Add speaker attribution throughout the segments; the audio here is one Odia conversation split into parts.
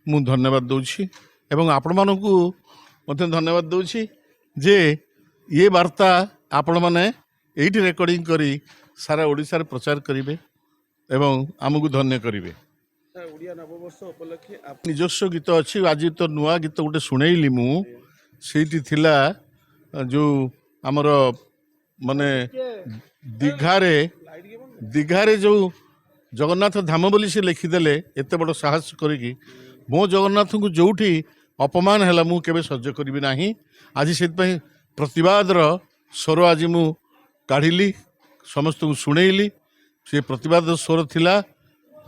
Speaker 1: ମୁଁ ଧନ୍ୟବାଦ ଦେଉଛି ଏବଂ ଆପଣମାନଙ୍କୁ ମଧ୍ୟ ଧନ୍ୟବାଦ ଦେଉଛି ଯେ ଏ ବାର୍ତ୍ତା ଆପଣମାନେ ଏଇଠି ରେକର୍ଡ଼ିଂ କରି ସାରା ଓଡ଼ିଶାରେ ପ୍ରଚାର କରିବେ ଏବଂ ଆମକୁ ଧନ୍ୟ କରିବେ।
Speaker 2: ଓଡ଼ିଆ ନବବର୍ଷ ଉପଲକ୍ଷେ
Speaker 1: ନିଜସ୍ୱ ଗୀତ ଅଛି। ଆଜି ତ ନୂଆ ଗୀତ ଗୋଟେ ଶୁଣେଇଲି ମୁଁ, ସେଇଠି ଥିଲା ଯେଉଁ ଆମର ମାନେ ଦୀଘାରେ ଯେଉଁ ଜଗନ୍ନାଥ ଧାମ ବୋଲି ସେ ଲେଖିଦେଲେ ଏତେ ବଡ଼ ସାହସ କରିକି। ମୋ ଜଗନ୍ନାଥଙ୍କୁ ଯେଉଁଠି ଅପମାନ ହେଲା ମୁଁ କେବେ ସହ୍ୟ କରିବି ନାହିଁ। ଆଜି ସେଥିପାଇଁ ପ୍ରତିବାଦର ସ୍ୱର ଆଜି ମୁଁ କାଢ଼ିଲି, ସମସ୍ତଙ୍କୁ ଶୁଣେଇଲି। ସେ ପ୍ରତିବାଦର ସ୍ୱର ଥିଲା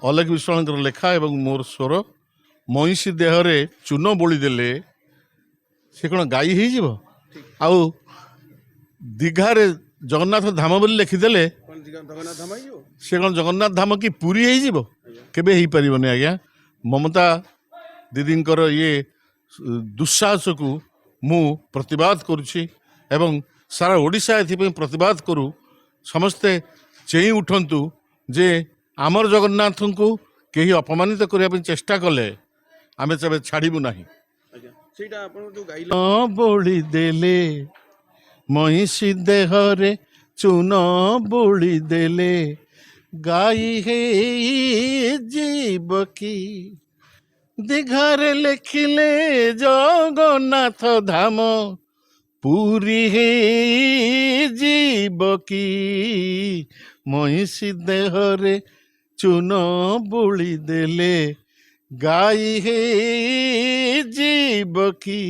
Speaker 1: ଅଲେଖ ବିଶ୍ୱାଳଙ୍କର ଲେଖା ଏବଂ ମୋର ସ୍ୱର। ମଇଁଷି ଦେହରେ ଚୂନ ବୋଳି ଦେଲେ ସେ କ'ଣ ଗାଈ ହେଇଯିବ? ଆଉ ଦୀଘାରେ ଜଗନ୍ନାଥ ଧାମ ବୋଲି ଲେଖିଦେଲେ ସେ କ'ଣ ଜଗନ୍ନାଥ ଧାମ କି ପୁରୀ ହେଇଯିବ? କେବେ ହେଇପାରିବନି ଆଜ୍ଞା। ମମତା ଦିଦିଙ୍କର ଇଏ ଦୁଃସାହସକୁ ମୁଁ ପ୍ରତିବାଦ କରୁଛି ଏବଂ ସାରା ଓଡ଼ିଶା ଏଥିପାଇଁ ପ୍ରତିବାଦ କରୁ। ସମସ୍ତେ ଚେଇଁ ଉଠନ୍ତୁ ଯେ ଆମର ଜଗନ୍ନାଥଙ୍କୁ କେହି ଅପମାନିତ କରିବା ପାଇଁ ଚେଷ୍ଟା କଲେ ଆମେ ତେବେ ଛାଡ଼ିବୁ ନାହିଁ। ବୋଳି ଦେଲେ ମଇଁଷି ଦେହରେ ଚୂନ ବୋଳି ଦେଲେ ଗାଈ ହେଇଯିବ କି? ଦୀଘାରେ ଲେଖିଲେ ଜଗନ୍ନାଥ ଧାମ ପୁରୀ ହେଇଯିବ କି? ମଇଁଷି ଦେହରେ ଚୂନ ବୋଳି ଦେଲେ ଗାଈ ହେଇଯିବ କି?